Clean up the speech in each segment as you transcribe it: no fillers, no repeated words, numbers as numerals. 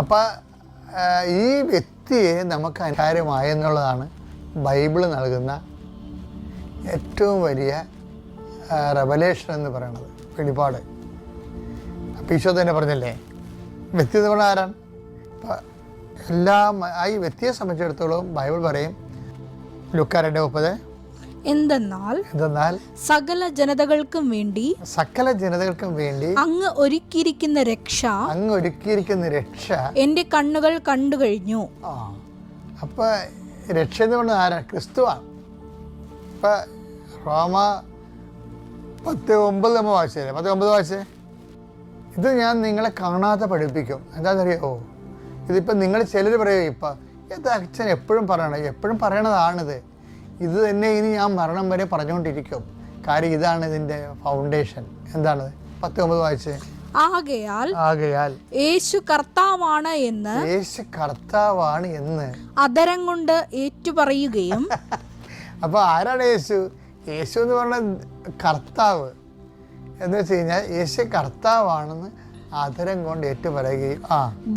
അപ്പം ഈ വ്യക്തിയെ നമുക്ക് അനിവാര്യമായെന്നുള്ളതാണ് ബൈബിള് നൽകുന്ന ഏറ്റവും വലിയ റെവലേഷൻ എന്ന് പറയുന്നത്, വെളിപാട്. അപ്പം ഈശോ തന്നെ പറഞ്ഞല്ലേ വ്യക്തി എന്ന് പറഞ്ഞാൽ ആരാണ്? ഇപ്പം ഈ വ്യക്തിയെ സംബന്ധിച്ചിടത്തോളം ബൈബിൾ പറയും ലൂക്കാ 2:30, എന്തെന്നാൽ സകല ജനതകൾക്കും വേണ്ടി അങ്ങ് ഒരുക്കിയിരിക്കുന്ന രക്ഷ എന്റെ കണ്ണുകൾ കണ്ടു കഴിഞ്ഞു. അപ്പൊ രക്ഷ എന്ന് പറഞ്ഞാൽ ആരാണ്? ക്രിസ്തുവാണ്. ഇപ്പൊ റോമ 10:9 നമ്മൾ വായിച്ചേ, 10:9 വായിച്ചേ. ഇത് ഞാൻ നിങ്ങളെ കാണാതെ പഠിപ്പിക്കും. എന്താണെന്നറിയോ? ഇതിപ്പോൾ നിങ്ങൾ ചിലർ പറയുക ഇപ്പം ഇത് അച്ഛൻ എപ്പോഴും പറയണതാണിത്, ഇത് തന്നെ ഇനി ഞാൻ മരണം വരെ പറഞ്ഞുകൊണ്ടിരിക്കും. കാര്യം ഇതാണ് ഇതിൻ്റെ ഫൗണ്ടേഷൻ. എന്താണത്? 10:9 വായിച്ചേ. ആകയാൽ യേശു കർത്താവാണ് എന്ന് അധരം കൊണ്ട് ഏറ്റുപറയുകയും. അപ്പോൾ ആരാണ് യേശു? യേശു എന്ന് പറഞ്ഞ കർത്താവ് എന്ന് വെച്ച് കഴിഞ്ഞാൽ യേശു കർത്താവാണെന്ന് ആദരം കൊണ്ട് ഏറ്റുപറയുകയും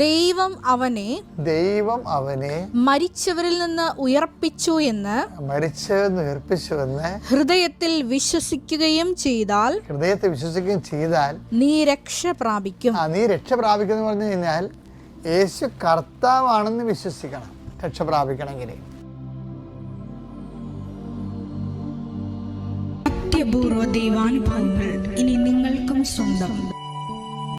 ദൈവം അവനെ മരിച്ചവരിൽ നിന്ന് ഉയർപ്പിച്ചു എന്ന് ഹൃദയത്തിൽ വിശ്വസിക്കുകയും ചെയ്താൽ നീ രക്ഷ പ്രാപിക്കും. എന്ന് പറഞ്ഞു കഴിഞ്ഞാൽ യേശു കർത്താവാണെന്ന് വിശ്വസിക്കണം രക്ഷ പ്രാപിക്കണമെങ്കിൽ. അത്യപൂർവ ദൈവാനുഭവങ്ങൾ ഇനി നിങ്ങൾക്കും സ്വന്തം.